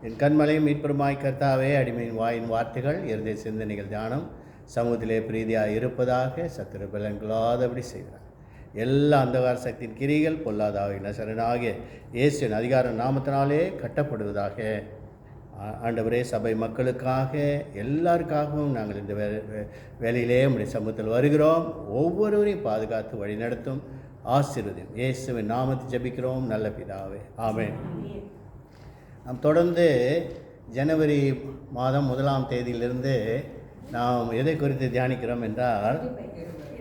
என் கண்மலையும் மீட்பெருமாய் கர்த்தாவே, அடிமையின் வாயின் வார்த்தைகள் இருதய சிந்தனைகள் தியானம் சமூகத்திலே பிரீதியாக இருப்பதாக சத்துரு பலன்களாதபடி செய்கிறார். எல்லா அந்தகார சக்தியின் கிரிகள் பொல்லாதாவை நசரனாகிய இயேசுவின் அதிகார நாமத்தினாலே கட்டப்படுவதாக. ஆண்டவரே, சபை மக்களுக்காக எல்லாருக்காகவும் நாங்கள் இந்த வேலையிலே நம்முடைய சமூகத்தில் வருகிறோம். ஒவ்வொருவரையும் பாதுகாத்து வழி நடத்தும், ஆசீர்வதியும். இயேசுவின் நாமத்தை ஜெபிக்கிறோம் நல்ல பிதாவே, ஆமென். நாம் தொடர்ந்து ஜனவரி மாதம் 1ஆம் தேதியிலிருந்து நாம் எதை குறித்து தியானிக்கிறோம் என்றால்,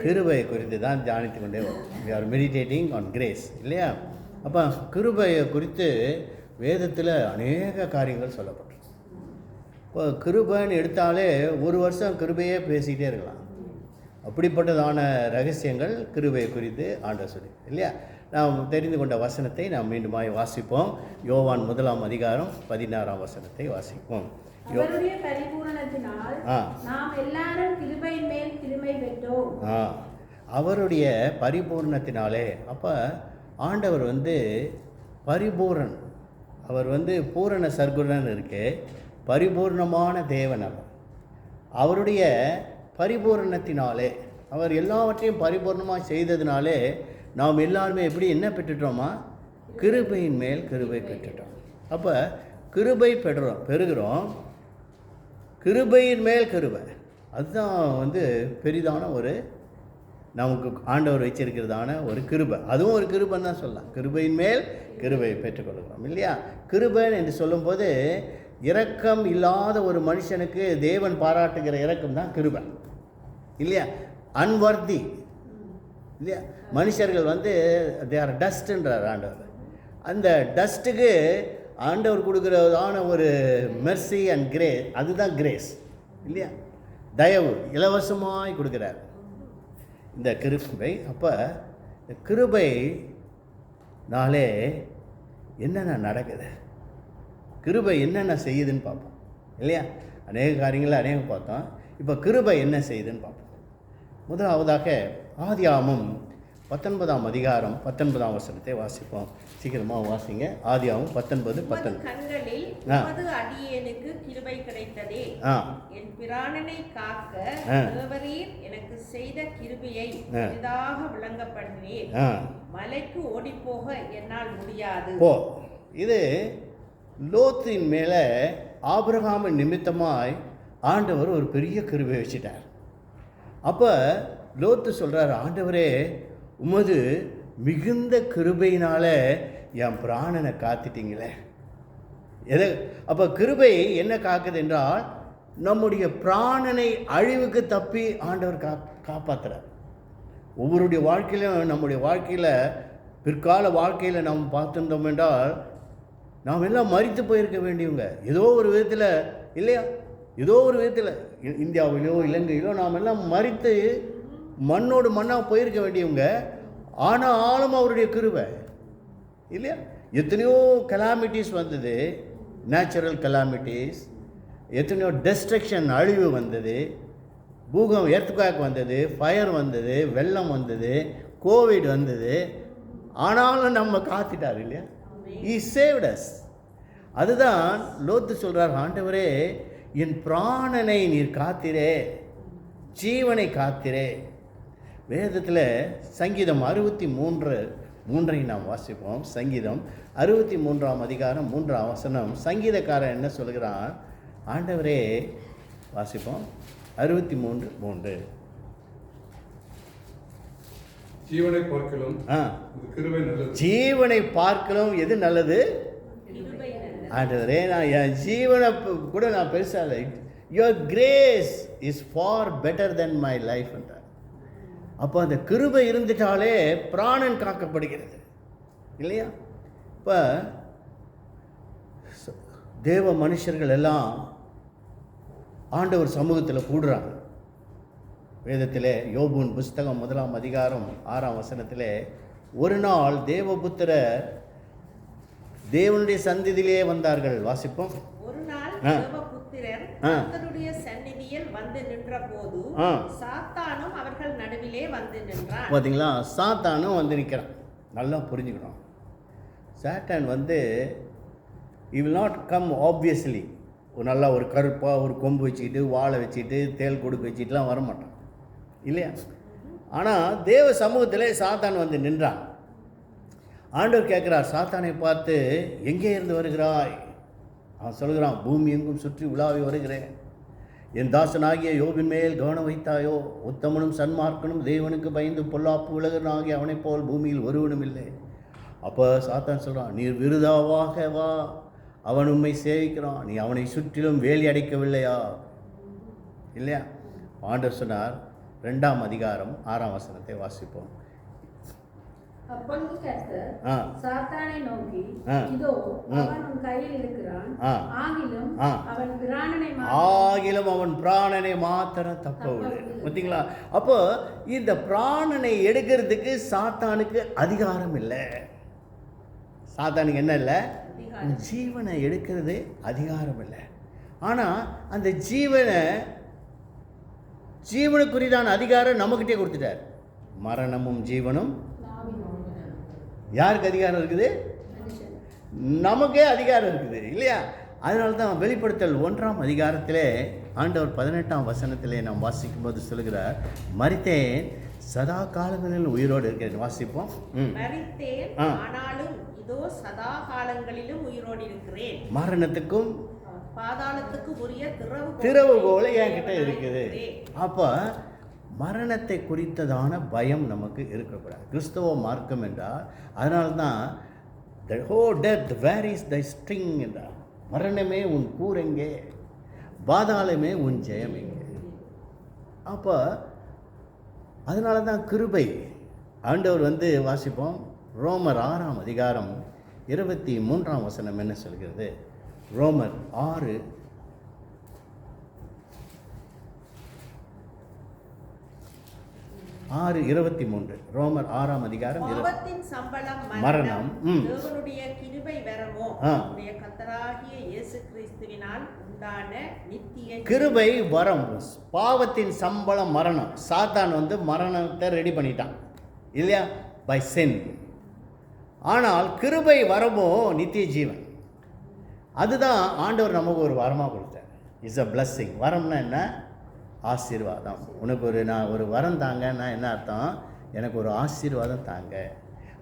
கிருபை குறித்து தான் தியானித்து கொண்டே வரும். We are meditating on grace, இல்லையா? அப்போ கிருபையை குறித்து வேதத்தில் அநேக காரியங்கள் சொல்லப்பட்டிருக்கு. இப்போ கிருபைன்னு எடுத்தாலே ஒரு வருஷம் கிருபையே பேசிக்கிட்டே இருக்கலாம். அப்படிப்பட்டதான ரகசியங்கள் கிருபையை குறித்து ஆண்டவர் சொல்லி, இல்லையா? நாம் தெரிந்து கொண்ட வசனத்தை நாம் மீண்டுமாய் வாசிப்போம். யோவான் 1ஆம் அதிகாரம் 16ஆம் வசனத்தை வாசிப்போம். அவருடைய பரிபூரணத்தினால் நாம் எல்லாரும் கிருபையின் மேல் கிருபை பெற்றோம். அவருடைய பரிபூர்ணத்தினாலே. அப்போ ஆண்டவர் பரிபூரண், அவர் பூரண சர்க்குணன் இருக்கு, பரிபூர்ணமான தேவன். அவருடைய பரிபூரணத்தினாலே, அவர் எல்லாவற்றையும் பரிபூர்ணமாக செய்ததினாலே நாம் எல்லாருமே எப்படி என்ன பெற்றுட்டோமா? கிருபையின் மேல் கிருபை பெற்றுட்டோம். அப்போ கிருபை பெறுகிறோம், கிருபையின் மேல் கிருபை. அதுதான் பெரிதான ஒரு நமக்கு ஆண்டவர் வச்சிருக்கிறதான ஒரு கிருபை. அதுவும் ஒரு கிருபைன்னு தான் சொல்லலாம். கிருபையின் மேல் கிருபை பெற்றுக்கொள்கிறோம், இல்லையா? கிருபைன்னு என்று சொல்லும்போது இரக்கம் இல்லாத ஒரு மனுஷனுக்கு தேவன் பாராட்டுகிற இரக்கம் தான் கிருபை, இல்லையா? அன்வர்தி, இல்லையா? மனுஷர்கள் தே ஆர் டஸ்ட்ன்றார் ஆண்டவர். அந்த டஸ்ட்டுக்கு ஆண்டவர் கொடுக்குறதான ஒரு மெர்சி அண்ட் கிரேஸ், அதுதான் கிரேஸ், இல்லையா? தயவு இலவசமாய் கொடுக்குறார் இந்த கிருபை. அப்போ இந்த கிருபைனாலே என்னென்ன நடக்குது, கிருபை என்னென்ன செய்யுதுன்னு பார்ப்போம், இல்லையா? அநேக காரியங்களை அநேகம் பார்த்தோம். இப்போ கிருபை என்ன செய்யுதுன்னு பார்ப்போம். முதலாவதாக ஆதியாகமம் 19ஆம் அதிகாரம் 19ஆம் வசனத்தை வாசிப்போம். சீக்கிரமாக வாசிங்க. ஆதியாகமம் 19:19. கண்களில் உமது அடியேனுக்கு கிருபை கிடைத்ததே, என் பிராணனை காக்க தேவரீர் எனக்கு செய்த கிருபையை பெரிதாக விளங்கப்படுவீர். மலைக்கு ஓடிப்போக என்னால் முடியாது. இது லோத்தின் மேலே ஆபிரகாமின் நிமித்தமாய் ஆண்டவர் ஒரு பெரிய கிருபை வச்சிட்டார். அப்போ லோத்து சொல்கிறார், ஆண்டவரே, உமது மிகுந்த கிருபையினால என் பிராணனை காத்துட்டீங்களே. அப்போ கிருபை என்ன காக்குது என்றால், நம்முடைய பிராணனை அழிவுக்கு தப்பி ஆண்டவர் காப்பாற்றுறார். ஒவ்வொருடைய வாழ்க்கையிலும், நம்முடைய வாழ்க்கையில், பிற்கால வாழ்க்கையில் நாம் பார்த்துருந்தோம் என்றால், நாம் எல்லாம் மரித்து போயிருக்க வேண்டியவங்க ஏதோ ஒரு விதத்தில், இல்லையா? ஏதோ ஒரு விதத்தில் இந்தியாவிலோ இலங்கையிலோ நாம் எல்லாம் மரித்து மண்ணோடு மண்ணாக போயிருக்க வேண்டியவங்க. ஆனாலும் அவருடைய கிருபை, இல்லையா? எத்தனையோ கலாமிட்டிஸ் வந்தது, நேச்சுரல் கலாமிட்டிஸ், எத்தனையோ டெஸ்ட்ரக்ஷன், அழிவு வந்தது, பூகம்பம், எர்த்குவேக் வந்தது, ஃபயர் வந்தது, வெள்ளம் வந்தது, கோவிட் வந்தது. ஆனாலும் நம்ம காத்துட்டார், இல்லையா? He saved us. அதுதான் லோத்து சொல்கிறார், ஆண்டவரே, என் பிராணனை நீர் காத்திரே, ஜீவனை காத்திரே. வேதத்தில் சங்கீதம் 63:3 நாம் வாசிப்போம். சங்கீதம் 63ஆம் அதிகாரம் 3ஆம் வசனம். சங்கீதக்காரன் என்ன சொல்கிறான்? ஆண்டவரே, வாசிப்போம். 63:3. ஜீவனை பார்க்கலாம் கிருபை நல்லது. ஜீவனை பார்க்கலாம் எது நல்லது? ஆண்டவரே, நான் என் ஜீவனை கூட நான் பெருசாக இல்லை, your grace is for better then my life என்றார். அப்போ அந்த கிருபை இருந்துட்டாலே பிராணன் காக்கப்படுகிறது, இல்லையா? இப்போ தேவ மனுஷர்கள் எல்லாம் ஆண்டவர் சமூகத்தில் கூடுறாங்க. வேதத்திலே யோபுவின் புஸ்தகம் 1ஆம் அதிகாரம் 6ஆம் வசனத்திலே, ஒரு நாள் தேவபுத்திரர் தேவனுடைய சந்நிதியிலே வந்தார்கள். வாசிப்போம். ஒரு நாள் தேவபுத்திரர் கர்த்தருடைய சந்நிதியில் வந்து நின்றபோது சாத்தானும் அவர்கள் நடுவிலே வந்து நின்றான். பார்த்தீங்களா? சாத்தானும் வந்து நிற்கிறான். நல்லா புரிஞ்சுக்கணும். சாத்தான் he will not come obviously. ஒரு நல்லா ஒரு கருப்பாக ஒரு கொம்பு வச்சுக்கிட்டு வாழை வச்சுக்கிட்டு தேல் கொடுக்கு வச்சுக்கிட்டுலாம் வரமாட்டான் இல்லையா? ஆனால் தேவ சமூகத்திலே சாத்தான் வந்து நின்றான். ஆண்டவர் கேட்குறார் சாத்தானை பார்த்து, எங்கே இருந்து வருகிறாய்? அவன் சொல்கிறான், பூமி எங்கும் சுற்றி உலாவி வருகிறேன். என் தாசனாகிய யோபின் மேல் கவனம் வைத்தாயோ? உத்தமனும் சன்மார்க்கனும் தேவனுக்கு பயந்து பொல்லாப்பு விலகனாகிய அவனைப் போல் பூமியில் ஒருவனும் இல்லை. அப்போ சாத்தான் சொல்கிறான், நீர் விருதாவாக வா, அவன் உண்மை சேவிக்கிறான், நீ அவனை சுற்றிலும் வேலி அடைக்கவில்லையா? இல்லையா? ஆண்டவர் சொன்னார், 2ஆம் அதிகாரம் 6ஆம் வசனத்தை வாசிப்போம். அப்பொழுது கர்த்தர் சாத்தானை நோக்கி, இதோ அவன் உன் கையில் இருக்கிறான், ஆகிலும் அவன் பிராணனை மாத்திரம் தப்ப விடு. பார்த்தீங்களா? அப்போ இந்த பிராணனை எடுக்கிறதுக்கு சாத்தானுக்கு அதிகாரம் இல்லை. சாத்தானுக்கு என்ன இல்லை? ஜீவனை எடுக்கிறது அதிகாரம் இல்லை. ஆனால் அந்த ஜீவனுக்குரியதான அதிகாரம் நம்மக்கிட்டே கொடுத்துட்டார். மரணமும் ஜீவனும் யாருக்கு அதிகாரம் இருக்குது? நமக்கே அதிகாரம் இருக்குது இல்லையா? அதனால தான் வெளிப்படுத்தல் 1ஆம் அதிகாரத்திலே ஆண்டவர் 18ஆம் வசனத்திலே நாம் வாசிக்கும் போது சொல்கிறார், மரித்தேன் சதா காலங்களில் உயிரோடு இருக்கிறேன். வாசிப்போம். மரித்தேன் ஆனாலும் இதோ சதா காலங்களிலும் உயிரோடு இருக்கிறேன். மரணத்துக்கும் பாதாளத்துக்கு உரிய திறவுகோல் என்கிட்ட இருக்குது. அப்போ மரணத்தை குறித்ததான பயம் நமக்கு இருக்கக்கூடாது. கிறிஸ்தவ மார்க்கம் என்றால் அதனால தான் the whole death where is thy sting என்றார். மரணமே உன் கூரெங்கே, பாதாளமே உன் ஜெயம் எங்கே. அப்போ அதனால தான் கிருபை ஆண்டவர் வந்து வாசிப்போம். ரோமர் 6ஆம் அதிகாரம் 23ஆம் வசனம் என்ன சொல்கிறது? ரோமர் 6:23. ரோமர் 6ஆம் அதிகாரம் மரணம், தேவனுடைய கிருபை வரமோ நம்முடைய கர்த்தராகிய இயேசு கிறிஸ்துவினால் உண்டான நித்திய கிருபை வரம். பாவத்தின் சம்பளம் மரணம். சாத்தான் வந்து மரணத்தை ரெடி பண்ணிட்டான் இல்லையா? By sin. ஆனால் கிருபை வரமோ நித்திய ஜீவன். அதுதான் ஆண்டவர் நமக்கு ஒரு வரமாக கொடுத்தார். It's a blessing. வரம்னா என்ன? ஆசீர்வாதம். உனக்கு நான் ஒரு வரம் தாங்கன்னா என்ன அர்த்தம்? எனக்கு ஒரு ஆசீர்வாதம் தாங்க.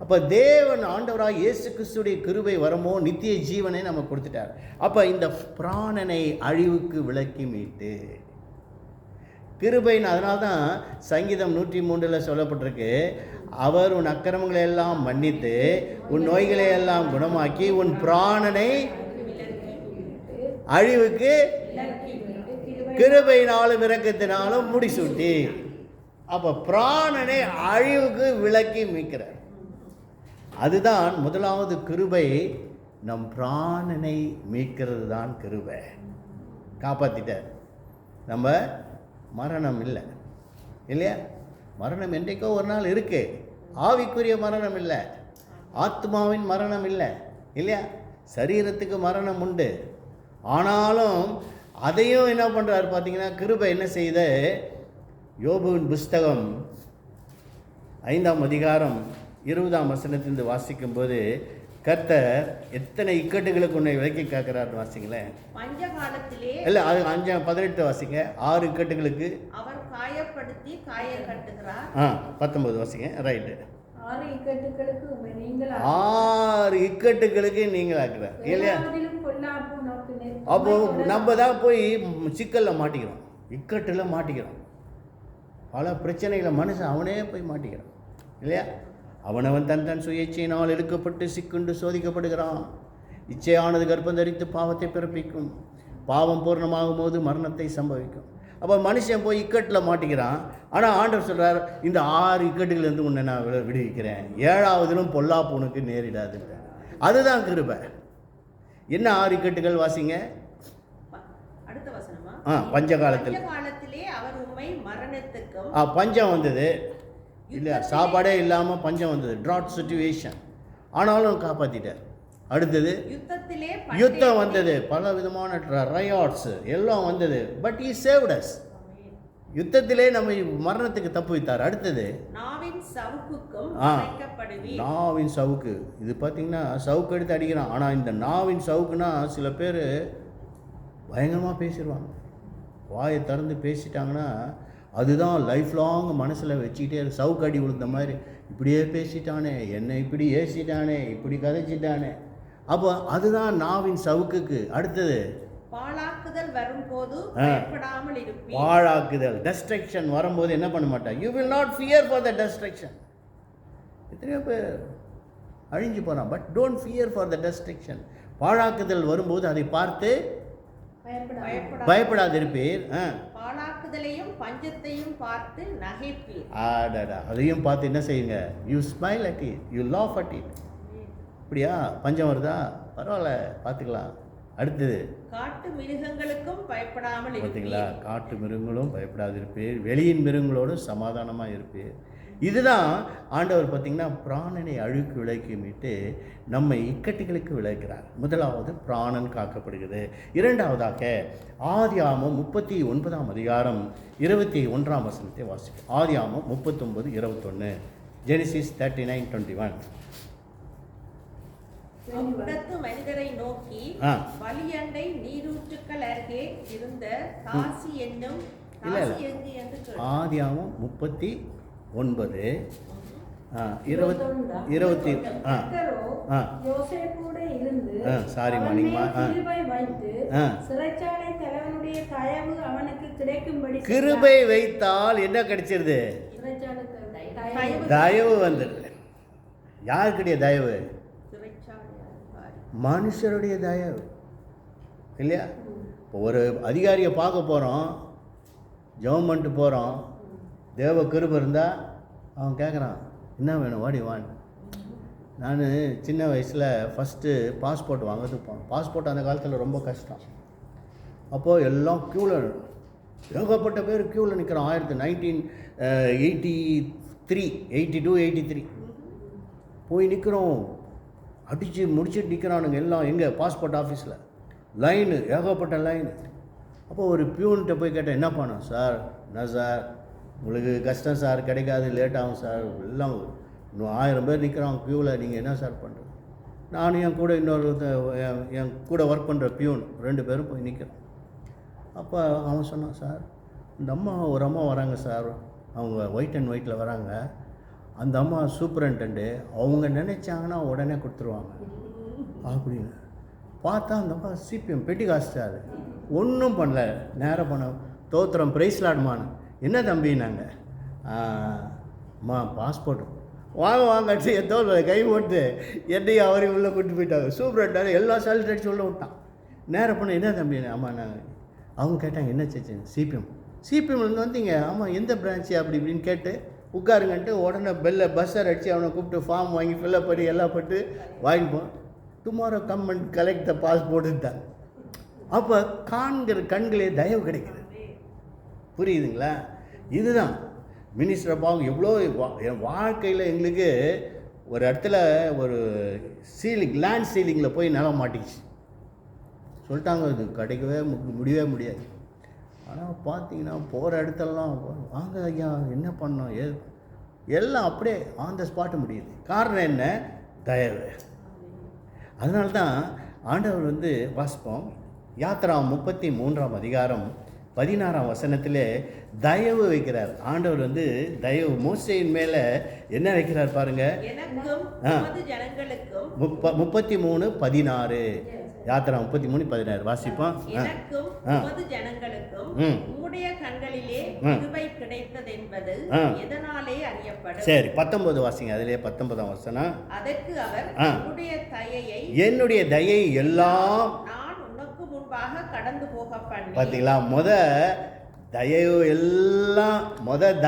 அப்போ தேவன் ஆண்டவராக இயேசு கிறிஸ்துடைய கிருபை வரமோ நித்திய ஜீவனை நம்ம கொடுத்துட்டார். அப்போ இந்த பிராணனை அழிவுக்கு விலக்கி மீட்டு கிருபைன்னு. அதனால தான் சங்கீதம் 103 சொல்லப்பட்டிருக்கு, அவர் உன் அக்கிரமங்களை எல்லாம் மன்னித்து உன் நோய்களை எல்லாம் குணமாக்கி உன் பிராணனை அழிவுக்கு கிருபையினாலும் இரக்கத்தினாலும் முடிசூட்டி. அப்போ பிராணனை அழிவுக்கு விலக்கி மீட்கிறார். அதுதான் முதலாவது கிருபை. நம் பிராணனை மீட்கிறது தான் கிருபை. காப்பாற்றிட்டார். நம்ம மரணம் இல்லை இல்லையா? மரணம் என்றைக்கோ ஒரு நாள் இருக்கு. ஆவிக்குரிய மரணம் இல்லை, ஆத்மாவின் மரணம் இல்லை இல்லையா? சரீரத்துக்கு மரணம் உண்டு. ஆனாலும் அதையும் என்ன பண்ணுறாரு பார்த்தீங்கன்னா, கிருபை என்ன செய்த? யோபுவின் புஸ்தகம் 5ஆம் அதிகாரம் 20ஆம் வசனத்திலிருந்து வாசிக்கும்போது கர்த்தர் எத்தனை இக்கட்டுகளுக்கு உன்னை விலக்கி காக்கிறார்னு வாசிங்களேன். பஞ்சகாலத்திலே இல்லை, அது 5:18 வாசிங்க. 6 இக்கட்டுகளுக்கு அவர் காயப்படுத்தி காய கட்டுகிறார். 19 வாசிங்க. ரைட்டு. 6 இக்கட்டுகளுக்கு நீங்கள் ஆக்குறார் இல்லையா? அப்போ நம்ம தான் போய் சிக்கலில் மாட்டிக்கிறோம், இக்கட்டில் மாட்டிக்கிறோம், பல பிரச்சனைகளை மனுஷன் அவனே போய் மாட்டிக்கிறான் இல்லையா? அவனவன் தன் சுயேட்சையினால் எடுக்கப்பட்டு சிக்குண்டு சோதிக்கப்படுகிறான். இச்சையானது கர்ப்பம் தரித்து பாவத்தை பிறப்பிக்கும், பாவம் பூர்ணமாகும் போது மரணத்தை சம்பவிக்கும். அப்போ மனுஷன் போய் இக்கட்டில் மாட்டிக்கிறான். ஆனால் ஆண்டவர் சொல்கிறார், இந்த 6 இக்கட்டுலேருந்து உன்னை நான் விடுவிக்கிறேன், 7ஆவதிலும் பொல்லாப்பு உனக்கு நேரிடாது. அதுதான் கிருபை. என்ன 6 இக்கட்டுகள் வாசிங்க. அடுத்த வசனமா? பஞ்சகாலத்திலே அவர் உம்மை மரணத்துக்கும். பஞ்சம் வந்தது இல்லையா? சாப்பாடே இல்லாமல் பஞ்சம் வந்தது, ட்ராட் சிச்சுவேஷன். ஆனாலும் காப்பாற்றிட்டார். அடுத்தது யுத்தம் வந்தது, பல விதமான ரயாட்ஸ் எல்லாம் வந்தது. But he saved us. யுத்தத்திலே நம்ம மரணத்துக்கு தப்பு வைத்தார். அடுத்தது நாவின் சவுக்குக்கும் ஆ. அழைக்கப்படுவீர். நாவின் சவுக்கு. இது பார்த்தீங்கன்னா சவுக்கு எடுத்து அடிக்கிறான். ஆனால் இந்த நாவின் சவுக்குனா சில பேர் பயங்கரமாக பேசிடுவாங்க. வாயை திறந்து பேசிட்டாங்கன்னா அதுதான் லைஃப் லாங் மனசில் வச்சுக்கிட்டே இருக்கு. சவுக்கு அடி விழுந்த மாதிரி, இப்படியே பேசிட்டானே, என்னை இப்படி ஏசிட்டானே, இப்படி கதைச்சிட்டானே. அப்போ அதுதான் நாவின் சவுக்குக்கு. அடுத்தது பாழாக்குதல் வரும்போது பயப்படாமல் இருப்பீர். பாழாக்குதல், டெஸ்ட்ரக்ஷன் வரும்போது என்ன பண்ண மாட்டான்? You will not fear for the destruction. எத்தனையோ பேர் அழிஞ்சு போகிறான், but don't fear for the destruction. பாழாக்குதல் வரும்போது அதை பார்த்து பயப்படாதிருப்பீர். பாழாக்குதலையும் பஞ்சத்தையும் பார்த்து நகைப்பீர். அதையும் பார்த்து என்ன செய்யுங்க? You smile at it, you laugh at it. அப்படியா, பஞ்சம் வருதா, பரவாயில்ல, பார்த்துக்கலாம். அடுத்தது காட்டு மிருகங்களுக்கும் பயப்படாமல் பார்த்தீங்களா? இருப்பீர். காட்டு மிருகங்களும் பயப்படாதிருப்பீர், வெளியின் மிருகங்களோடும் சமாதானமாக இருப்பீர். இதுதான் ஆண்டவர் பார்த்தீங்கன்னா பிராணனை அழுக்கு விலைக்கு மீட்டு நம்மை இக்கட்டுகளுக்கு விளைக்கிறார். முதலாவது பிராணன் காக்கப்படுகிறது. இரண்டாவதாக ஆதியாகமம் 39ஆம் அதிகாரம் 21ஆம் வசனத்தை வாசிக்கும். ஆதியாகமம் 39:21. ஜெனிசிஸ் 39:21. அவ்விடத்து மனிதரை நோக்கி வலியண்டை நீரூற்றுக்கள் அருகே இருந்த காசி என்னும் காசி எங்கு என்று கேட்டார். ஆதியாகமம் 39:20. சாரி மாணிங்கம்மா. கிருபை வைத்தால் என்ன கிடைச்சிருது? தயவு வந்துடுது. யாருக்குடைய தயவு? மனுஷருடைய தயவு இல்லையா? இப்போ ஒரு அதிகாரியை பார்க்க போகிறோம், ஜெபம் பண்ணிட்டு போகிறோம், தேவ கிருபை இருந்தால் அவன் கேட்குறான், என்ன வேணும், வாடி வான். நான் சின்ன வயசில் ஃபஸ்ட்டு பாஸ்போர்ட் வாங்கிறதுக்கு போனேன். பாஸ்போர்ட் அந்த காலத்தில் ரொம்ப கஷ்டம். அப்போது எல்லாம் க்யூவில், ஏகப்பட்ட பேர் க்யூவில் நிற்கிறோம். 1983 போய் நிற்கிறோம். அடித்து முடிச்சுட்டு நிற்கிறானுங்க எல்லாம். எங்கே? பாஸ்போர்ட் ஆஃபீஸில் லைனு, ஏகப்பட்ட லைனு. அப்போ ஒரு பியூன்கிட்ட போய் கேட்டேன், என்ன பண்ணோம் சார்? என்ன சார் உங்களுக்கு கஷ்டம் சார், கிடைக்காது, லேட் ஆகும் சார், எல்லாம் இன்னும் 1000 பேர் நிற்கிறான் க்யூவில், நீங்கள் என்ன சார் பண்ணுறது? நானும் என் கூட என் கூட ஒர்க் பண்ணுற பியூன் 2 பேரும் போய் நிற்கிறோம். அப்போ அவன் சொன்னான், சார் இந்த ஒரு அம்மா வராங்க சார், அவங்க ஒயிட் அண்ட் ஒயிட்டில் வராங்க. அந்த அம்மா சூப்பரண்டெண்டு, அவங்க நினைச்சாங்கன்னா உடனே கொடுத்துருவாங்க அப்படின்னு. பார்த்தா அந்த அம்மா சிபிஎம் பெட்டி காஸ்டார் ஒன்றும் பண்ணல. நேரம் பண்ண தோத்திரம் பிரைஸ்லாடுமான்னு. என்ன தம்பி? நாங்கள் அம்மா பாஸ்போர்ட் வாங்க வாங்கட்டு என் தோல் கை போட்டு என்னையும் அவரையும் உள்ளே கூட்டு போயிட்டாங்க. சூப்பரண்டார் எல்லா சாலிட் அடிச்சு உள்ளே விட்டான். நேரம் பண்ண என்ன தம்பி? ஆமாம் நாங்கள். அவங்க கேட்டாங்க, என்ன சேச்சு? சிபிஎம்லேருந்து வந்தீங்க? ஆமாம். எந்த பிரான்ச்சு அப்படி இப்படின்னு கேட்டு உட்காருங்கன்ட்டு உடனே பஸ்ஸர் அடித்து அவனை கூப்பிட்டு ஃபார்ம் வாங்கி ஃபில்லப் பண்ணி எல்லாம் பட்டு வாங்கிப்போம். Tomorrow come and collect the பாஸ்போர்ட்டுட்டாங்க. அப்போ காண்கிற கண்களே தயவு கிடைக்குது. புரியுதுங்களா? இதுதான் மினிஸ்டர் பாவம். எவ்வளோ என் வாழ்க்கையில் எங்களுக்கு ஒரு இடத்துல ஒரு லேண்ட் சீலிங்கில் போய் நிலம் மாட்டிச்சு. சொல்லிட்டாங்க, இது கிடைக்கவே முடியவே முடியாது. ஆனால் பார்த்தீங்கன்னா போகிற இடத்துலலாம் வாங்க ஐயா, என்ன பண்ணோம், எல்லாம் அப்படியே ஆன் த ஸ்பாட்டு முடியுது. காரணம் என்ன? தயவு. அதனால தான் ஆண்டவர் வாசிப்போம். யாத்ரா 33ஆம் அதிகாரம் 16ஆம் வசனத்திலே தயவு வைக்கிறார். ஆண்டவர் தயவு மோசேயின் மேலே என்ன வைக்கிறார் பாருங்க. 33:16. யாத்ரா 33:16 வாசிப்போம். எனக்கும் உமது ஜனங்களுக்கும் உம்முடைய கண்களிலே கிருபை கிடைத்தது என்பது எதனாலே அறியப்படும். சரி, 19 வாசிங்க. அதிலே 19ஆம் வசனம். அதற்கு அவர், என்னுடைய தயை எல்லாம் நான் உனக்கு முன்பாக கடந்து போக பண்ணி. பார்த்தீங்களா? தயவு எல்லாம்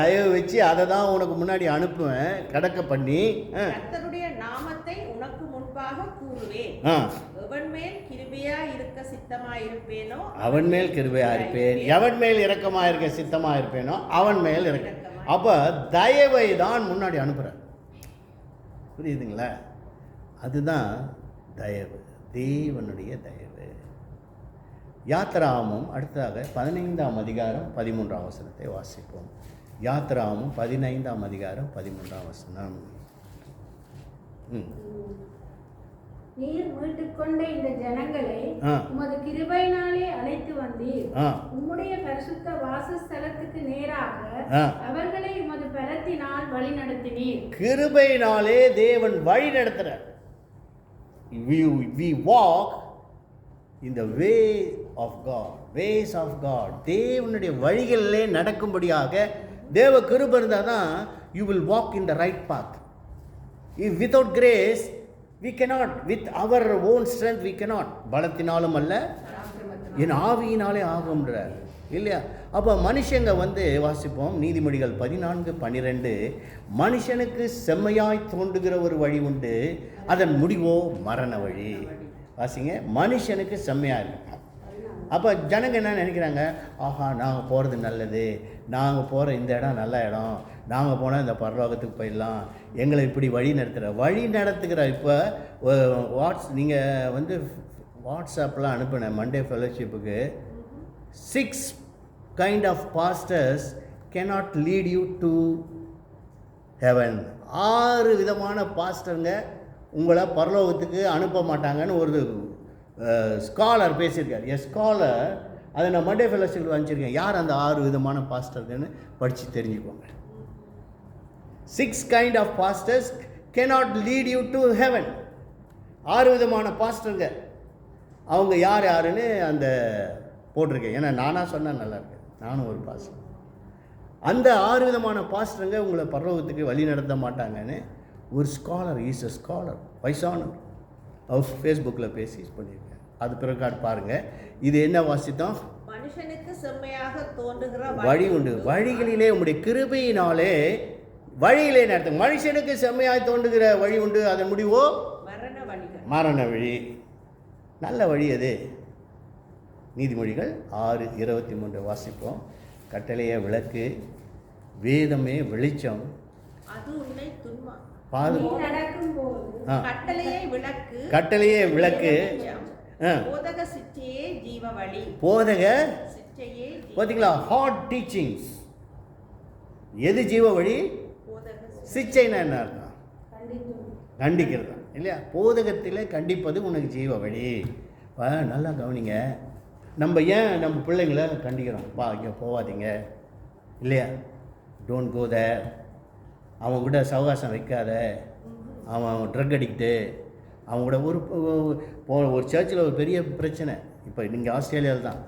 தயவு வச்சு அதை தான் உனக்கு முன்னாடி அனுப்புவேன், கடக்க பண்ணி. கர்த்தருடைய நாமத்தை உனக்கு முன்பாக கூறுவேன். எவன் மேல் கிருபையா இருக்க சித்தமா இருப்பேனோ அவன் மேல் கிருபையா இருப்பேன், எவன் மேல் இரக்கமா இருக்க சித்தமா இருப்பேனோ அவன் மேல் இருக்க. அப்போ தயவை தான் முன்னாடி அனுப்புகிறேன். புரியுதுங்களா? அதுதான் தயவு, தேவனுடைய தயவு. யாத்திராகமம் அடுத்ததாக 15ஆம் அதிகாரம் 13ஆம் வசனத்தை வாசிப்போம். யாத்திராகமம் 15ஆம் அதிகாரம் 13ஆம் வசனம். நீர் மீட்டுக்கொண்ட இந்த ஜனங்களை உமது கிருபையினாலே அழைத்து வந்தீர். உம்முடைய பரிசுத்த வாசஸ்தலத்துக்கு நேராக அவர்களை உமது பலத்தினால் வழி நடத்தினீர். கிருபையினாலே தேவன் வழி நடத்துறார். We walk in the way of God, ways of God. தேவனுடைய வழிகளிலே நடக்கும்படியாக தேவ கிருபை இருந்தால் தான் you will walk in the right path. If without grace we cannot, with our own strength we cannot. பலத்தினாலும் அல்ல என் ஆவியினாலே ஆகும்ன்றார் இல்லையா? அப்போ மனுஷங்க வாசிப்போம் நீதிமொழிகள் 14:12. மனுஷனுக்கு செம்மையாய் தோன்றுகிற ஒரு வழி உண்டு, அதன் முடிவோ மரண வழி. வாசிங்க, மனுஷனுக்கு செம்மையாக இருக்கு. அப்போ ஜனங்க என்ன நினைக்கிறாங்க, ஆஹா நாங்கள் போகிறது நல்லது, நாங்கள் போகிற இந்த இடம் நல்ல இடம், நாங்கள் போனால் இந்த பரலோகத்துக்கு போயிடலாம், எங்களை இப்படி வழி நடத்துகிற இப்போ நீங்கள் வாட்ஸ்அப்லாம் அனுப்பினேன் Monday ஃபெலோஷிப்புக்கு. 6 kind of pastors cannot lead you to heaven. 6 விதமான பாஸ்டருங்க உங்களை பரலோகத்துக்கு அனுப்ப மாட்டாங்கன்னு ஒரு ஸ்காலர் பேசியிருக்கார். ஸ்காலர் அதை நான் மண்டே ஃபெலோஷிப்பில் அனுப்பிச்சிருக்கேன். யார் அந்த 6 விதமான பாஸ்டர்ன்னு படித்து தெரிஞ்சுக்கோங்க. 6 kind of pastors cannot lead you to heaven. 6 விதமான பாஸ்டருங்க. அவங்க யாருன்னு அந்த போட்டிருக்கேன். ஏன்னா நானாக சொன்னால் நல்லாயிருக்கு, நானும் ஒரு பாஸ்டர். அந்த 6 விதமான பாஸ்டருங்க உங்களை பரலோகத்துக்கு வழி நடத்த மாட்டாங்கன்னு ஒரு ஸ்காலர், இஸ் அ ஸ்காலர், வயசானவர், அவர் ஃபேஸ்புக்கில் பேசி பண்ணியிருக்கேன். அது பிறகு பாருங்கள். இது என்ன வாசித்தோம்? மனுஷனுக்கு செம்மையாக தோன்றுகிற வழி உண்டு, வழிகளிலே உங்களுடைய கிருபையினாலே வழியிலே நடத்தும். மனுஷனுக்கு செம்மையாய் தோன்றுகிற வழி உண்டு, அதன் முடிவோ மரண வழி. நல்ல வழி அது. நீதிமொழிகள் 6:23 வாசிப்போம். கட்டளையே விளக்கு, வேதமே வெளிச்சம், அது உன்னை கட்டளையே விளக்கு, போதக சிச்சையே ஜீவ வழி. போதக பார்த்தீங்களா, ஹார்ட் டீச்சிங்ஸ். எது ஜீவ வழி? சிச்சைன்னா என்ன அர்த்தம்? கண்டிக்கிறது தான் இல்லையா? போதகத்தில் கண்டிப்பது உனக்கு ஜீவ வழி. நல்லா கவனிங்க. நம்ம ஏன் நம்ம பிள்ளைங்களை கண்டிக்கிறோம்? இங்கே போகாதீங்க இல்லையா, டோன்ட் கோ தேர், அவன் கூட சவகாசம் வைக்காத, அவன் ட்ரக் அடிக்ட்டு, அவங்க கூட ஒரு சர்ச்சில் ஒரு பெரிய பிரச்சனை. இப்போ நீங்கள் ஆஸ்திரேலியாவில் தான்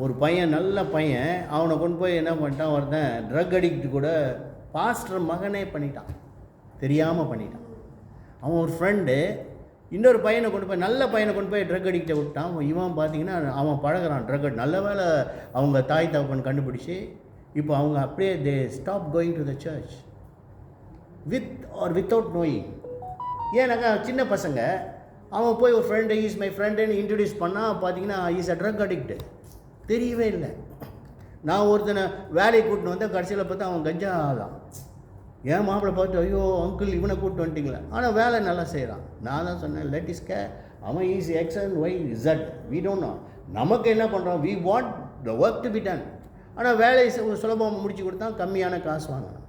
ஒரு பையன், நல்ல பையன், அவனை கொண்டு போய் என்ன பண்ணிட்டான், ஒருத்தன் ட்ரக் அடிக்ட்டு கூட பாஸ்டர் மகனே பண்ணிட்டான், தெரியாமல் பண்ணிட்டான். அவன் ஒரு ஃப்ரெண்டு இன்னொரு பையனை கொண்டு போய், நல்ல பையனை கொண்டு போய் ட்ரக் அடிக்ட்டை விட்டான். இவன் பார்த்தீங்கன்னா அவன் பழகிறான் ட்ரக் அடிக்ட். நல்ல வேலை அவங்க தாய் தகப்பன் கண்டுபிடிச்சி இப்போ அவங்க அப்படியே they stop going to the church with or without knowing. ஏன்னாக்கா சின்ன பசங்க, அவன் போய் ஒரு ஃப்ரெண்டு, இஸ் மை ஃப்ரெண்டுன்னு இன்ட்ரடியூஸ் பண்ணால் பார்த்தீங்கன்னா இஸ் அ ட்ரக் அடிக்ட்டு, தெரியவே இல்லை. நான் ஒருத்தனை வேலையை கூட்டின்னு வந்தால் கடைசியில் பார்த்தா அவன் கஞ்சா ஆகலாம். என் மாப்பிள்ளை பார்த்து, ஐயோ அங்கிள் இவனை கூப்பிட்டு வந்துட்டிங்களே, ஆனால் வேலை நல்லா செய்கிறான். நான் தான் சொன்னேன், லெட் இஸ் கே, அவன் is X and Y Z, we don't know. நமக்கு என்ன பண்ணுறோம், we want the work to be done. ஆனால் வேலையை சுலபமாக முடிச்சு கொடுத்தா கம்மியான காசு வாங்கணும்.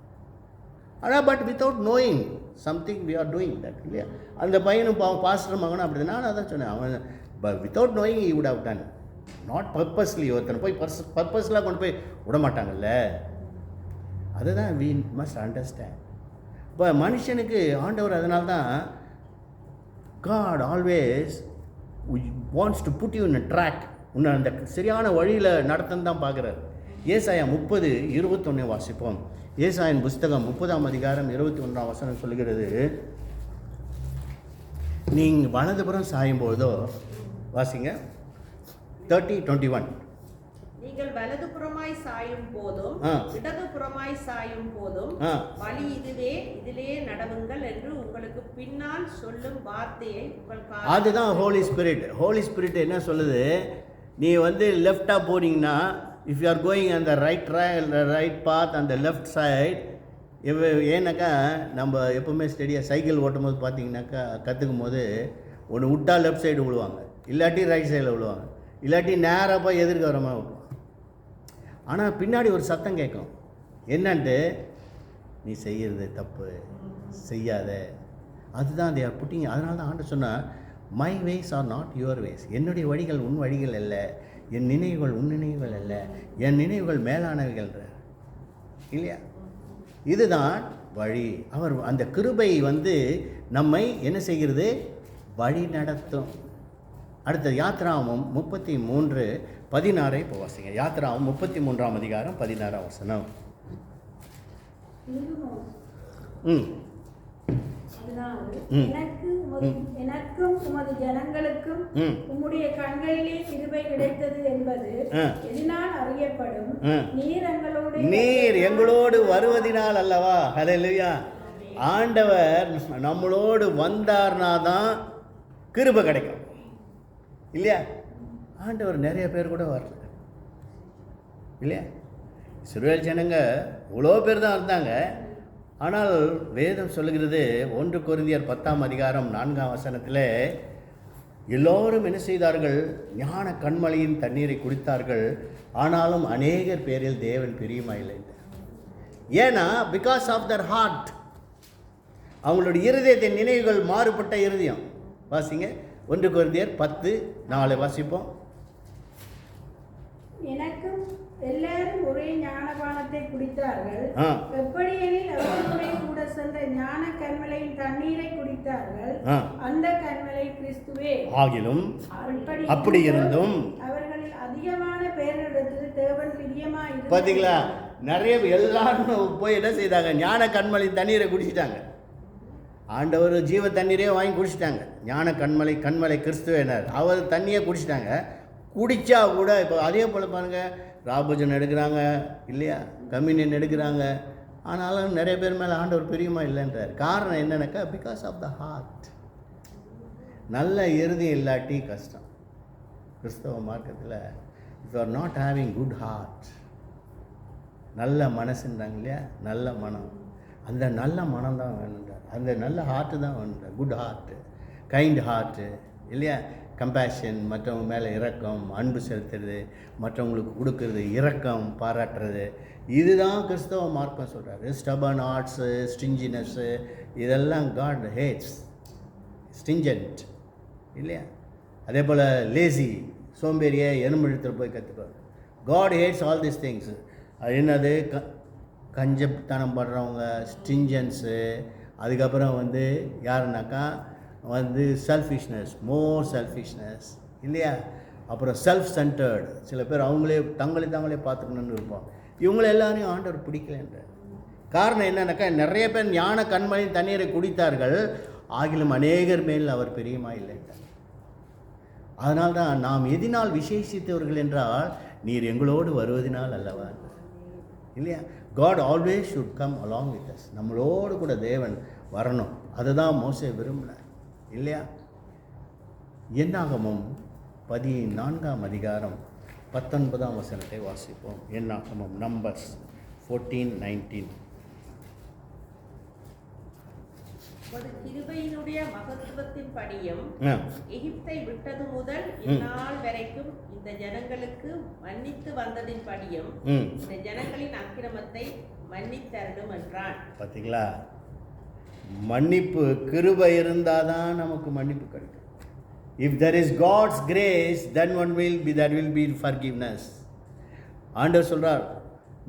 ஆனால் but without knowing something we are doing that இல்லையா? அந்த பையனும் பாஸ்டர் மகனும் அப்படி தான். நான் அதான் சொன்னேன், அவன் without knowing you would have done, not purposely. ஒருத்தனை போய் பர்பஸ்லாம் கொண்டு போய் விட மாட்டாங்கல்ல, அதுதான் we must understand. இப்போ மனுஷனுக்கு ஆண்டவர் அதனால தான் God always wants to put you in a track, உன்னை அந்த சரியான வழியில் நடத்தன்னு தான் பார்க்குறாரு. ஏசாயா 30:21 வாசிப்போம். ஏசாயின் புஸ்தகம் 30ஆம் அதிகாரம் 21ஆம் வசனம் சொல்லுகிறது, நீங்கள் வலதுபுறம் சாயும்போதோ, வாசிங்க 30:21. நீங்கள் வலதுபுறமாய் சாயும் போதும் இடதுபுறமாய் சாயும் போதும் வழி இதுவே, இதிலே நடவுங்கள் என்று உங்களுக்கு பின்னால் சொல்லும் வார்த்தையை உங்கள் அதுதான் ஹோலி ஸ்பிரிட். ஹோலி ஸ்பிரிட் என்ன சொல்லுது, நீ லெஃப்டாக போனீங்கன்னா, இஃப் யூ ஆர் கோயிங் அந்த ரைட் பாத் அந்த லெஃப்ட் சைட். ஏன்னாக்கா நம்ம எப்போவுமே ஸ்டெடியாக சைக்கிள் ஓட்டும் போது பார்த்தீங்கன்னாக்கா, கற்றுக்கும் போது ஒன்று விட்டா லெஃப்ட் சைடு விழுவாங்க, இல்லாட்டி ரைட் சைடில் விழுவாங்க. இல்லாட்டி நேராக போய் எதிர்க்க வர மாதிரி விட்டுருவான். ஆனால் பின்னாடி ஒரு சத்தம் கேட்கும், என்னன்ட்டு, நீ செய்கிறது தப்பு, செய்யாத. அதுதான் they are putting. அதனால தான் ஆண்டு சொன்னார், my ways are not your ways. என்னுடைய வழிகள் உன் வழிகள் அல்ல, என் நினைவுகள் உன் நினைவுகள் அல்ல, என் நினைவுகள் மேலானவைகள்ன்ற இல்லையா? இதுதான் வழி. அவர் அந்த கிருபை நம்மை என்ன செய்கிறது? வழி நடத்தும். அடுத்தது யாத்ராகமம் 33:16 இப்போ வாசிங்க. யாத்ராகமம் 33ஆம் அதிகாரம் 16ஆம் வசனம். எனக்கும் உமது ஜனங்களுக்கும் உம்முடைய கண்களிலே கிருபை கிடைத்தது என்பது எதனால் அறியப்படும்? நீர் எங்களோடு வருவதினால் அல்லவா? ஹல்லேலூயா. ஆண்டவர் நம்மளோடு வந்தார்னா தான் கிருபை கிடைக்கும் இல்லையா? ஆண்டவர் நிறைய பேர் கூட வரல இல்லையா? இஸ்ரவேல் ஜனங்க இவ்வளோ பேர் தான் இருந்தாங்க. ஆனால் வேதம் சொல்லுகிறது 1 கொரிந்தியர் 10ஆம் அதிகாரம் 4ஆம் வசனத்தில், எல்லோரும் என்ன செய்தார்கள்? ஞான கண்மலையின் தண்ணீரை குடித்தார்கள், ஆனாலும் அநேகர் பேரில் தேவன் பிரியமாயில்லை. ஏன்னா பிகாஸ் ஆஃப் தர் ஹார்ட், அவங்களுடைய இருதயத்தின் நினைவுகள் மாறுபட்ட இருதயம். வாசிங்க 1 கொரிந்தியர் 10:4 வாசிப்போம். எனக்கும் எல்லாரும் ஒரே ஞானபானத்தை குடித்தார்கள், எப்படியெனில் அவர்களுடைய கூட சென்ற ஞான கண்மலையின் தண்ணீரை குடித்தார்கள், அந்த கண்மலை கிறிஸ்துவே. ஆகிலும் அப்படி இருந்தும் அவர்களில் அதிகமான பேரிடத்தில் தேவன் பிரியமாய். பார்த்தீங்களா? நிறைய எல்லாரும் போய் என்ன செய்தாங்க? ஞான கண்மலை தண்ணீரை குடிச்சிட்டாங்க. ஆண்டவர் ஜீவ தண்ணீரே வாங்கி குடிச்சிட்டாங்க. ஞான கண்மலை கிறிஸ்துவேனர் அவர் தண்ணியை குடிச்சிட்டாங்க. குடித்தா கூட இப்போ அதே போல் பாருங்கள், ராபோஜன் எடுக்கிறாங்க இல்லையா, கம்யூனியன் எடுக்கிறாங்க, ஆனாலும் நிறைய பேர் மேலே ஆண்டவர் பிரியமா இல்லைன்றார். காரணம் என்னன்னாக்கா, பிகாஸ் ஆஃப் த ஹார்ட். நல்ல இறுதியம் இல்லாட்டி கஷ்டம். கிறிஸ்தவ மார்க்கத்தில் if you are not having good heart, நல்ல மனசுன்றாங்க இல்லையா, நல்ல மனம், அந்த நல்ல மனம் தான் வேணுன்றார். அந்த நல்ல ஹார்ட்டு தான் வேணுன்றார். குட் ஹார்ட்டு, கைண்ட் ஹார்ட்டு இல்லையா, கம்பேஷன், மற்றவங்க மேலே இரக்கம், அன்பு செலுத்துறது, மற்றவங்களுக்கு கொடுக்கறது, இரக்கம் பாராட்டுறது, இதுதான் கிறிஸ்தவ மார்க்கம் சொல்கிறாரு. ஸ்டபன் ஆர்ட்ஸு, ஸ்டிஞ்சினஸ்ஸு, இதெல்லாம் காட் ஹேட்ஸ். ஸ்டிஞ்சன்ட் இல்லையா? அதே போல் லேசி, சோம்பேறியை எலும்பெழுத்தில் போய் கற்றுக்குவார். God hates all these things. அது என்னது? கஞ்சத்தனம் படுறவங்க, ஸ்டிஞ்சன்ஸு. அதுக்கப்புறம் யாருனாக்கா செல்ஃபிஷ்னஸ், மோர் செல்ஃபிஷ்னஸ் இல்லையா? அப்புறம் செல்ஃப் சென்டர்டு, சில பேர் அவங்களே தாங்களே பார்த்துக்கணுன்னு இருப்போம். இவங்கள எல்லாரையும் ஆண்டவர் பிடிக்கலன்ற காரணம் என்னன்னாக்கா, நிறைய பேர் ஞான கண்மலையின் தண்ணீரை குடித்தார்கள், ஆகிலும் அநேகர் மேல் அவர் பிரியமா இல்லைன்றார். அதனால்தான் நாம் எதினால் விசேஷித்தவர்கள் என்றால், நீர் எங்களோடு வருவதினால் அல்லவா இல்லையா? God always should come along with us. நம்மளோடு கூட தேவன் வரணும். அதுதான் மோசே விரும்பினார் இல்லையா? என்னாகமம் 14ஆம் அதிகாரம் 19ஆம் வசனத்தை வாசிப்போம். என்னாகமம் நம்பர்ஸ் 14:19. கிருபையினுடைய மகத்துவத்தின் படியும் எகிப்தை விட்டது முதல் இந்நாள் வரைக்கும் இந்த ஜனங்களுக்கு மன்னித்து வந்ததின் படியும் இந்த ஜனங்களின் அக்கிரமத்தை மன்னித்தருளும் என்றான். பார்த்தீங்களா? மன்னிப்பு, கிருபை இருந்தால் தான் நமக்கு மன்னிப்பு கிடைக்கும். If there is God's grace, then there will be forgiveness. ஆண்டவர் சொல்கிறார்,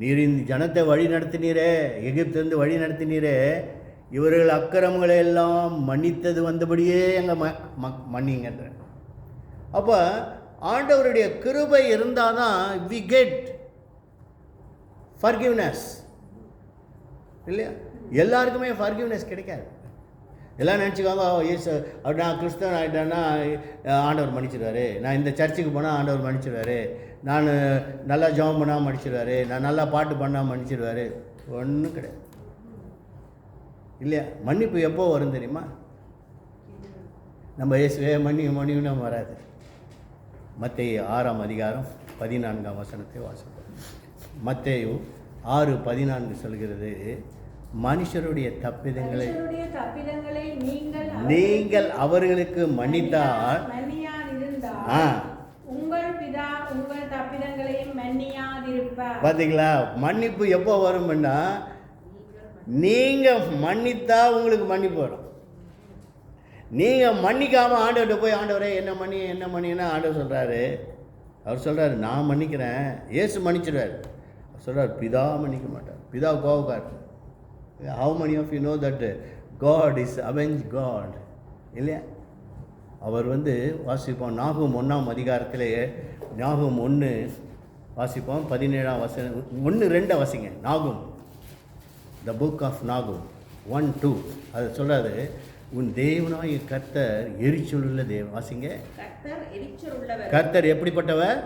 நீர் இந்த ஜனத்தை வழி நடத்தினீரே, எகிப்திலிருந்து வழி நடத்தினீரே, இவர்கள் அக்கிரமங்களை எல்லாம் மன்னித்தது வந்தபடியே எங்கள் மன்னிங்கன்ற. அப்போ ஆண்டவருடைய கிருபை இருந்தால் தான் we get forgiveness இல்லையா? எல்லாருக்குமே ஃபர்கிவ்னஸ் கிடைக்காது. எல்லாம் நினச்சிக்காங்க, ஏசு அப்படி நான் கிறிஸ்தவன் ஆகிட்டேன்னா ஆண்டவர் மன்னிச்சிடுவார், நான் இந்த சர்ச்சுக்கு போனால் ஆண்டவர் மன்னிச்சிடுவார், நான் நல்லா ஜெபம் பண்ணால் மன்னிச்சிடுவார், நான் நல்லா பாட்டு பண்ணால் மன்னிச்சிடுவார். ஒன்றும் கிடையாது இல்லையா? மன்னிப்பு எப்போ வரும் தெரியுமா? நம்ம இயேசுவே மன்னின்னு வராது. மத்தேயு 6ஆம் அதிகாரம் 14ஆம் வசனத்தை வாசிப்போம். மத்தேயு 6:14 சொல்கிறது, மனுஷருடைய தப்பிதங்களை நீங்கள் அவர்களுக்கு மன்னித்தால் உங்கள் பிதா உங்கள் தப்பிதங்களையும் மன்னியாதிருப்பார். பார்த்தீங்களா? மன்னிப்பு எப்போ வரும்னா நீங்கள் மன்னித்தா உங்களுக்கு மன்னிப்பு வரும். நீங்கள் மன்னிக்காமல் ஆண்டவர்கிட்ட போய் ஆண்டவரே என்ன மன்னின்னா ஆண்டவர் சொல்கிறாரு, அவர் சொல்கிறாரு நான் மன்னிக்கிறேன். இயேசு மன்னிச்சிடுவார். அவர் சொல்கிறார் பிதா மன்னிக்க மாட்டார். பிதா கோவக்கார். How many of you know that God is avenge God இல்லையா? அவர் வாசிப்போம் நாகும் 1ஆம் அதிகாரத்திலே, நாகும் 1 வாசிப்போம் 17ஆம் வசனம் 1-2 வாசிங்க. நாகும், த புக் ஆஃப் நாகும் 1-2 அது சொல்கிறாரு, உன் தேவனாய கர்த்தர் எரிச்சலுள்ள தேவன். வாசிங்க. கர்த்தர் எப்படிப்பட்டவர்?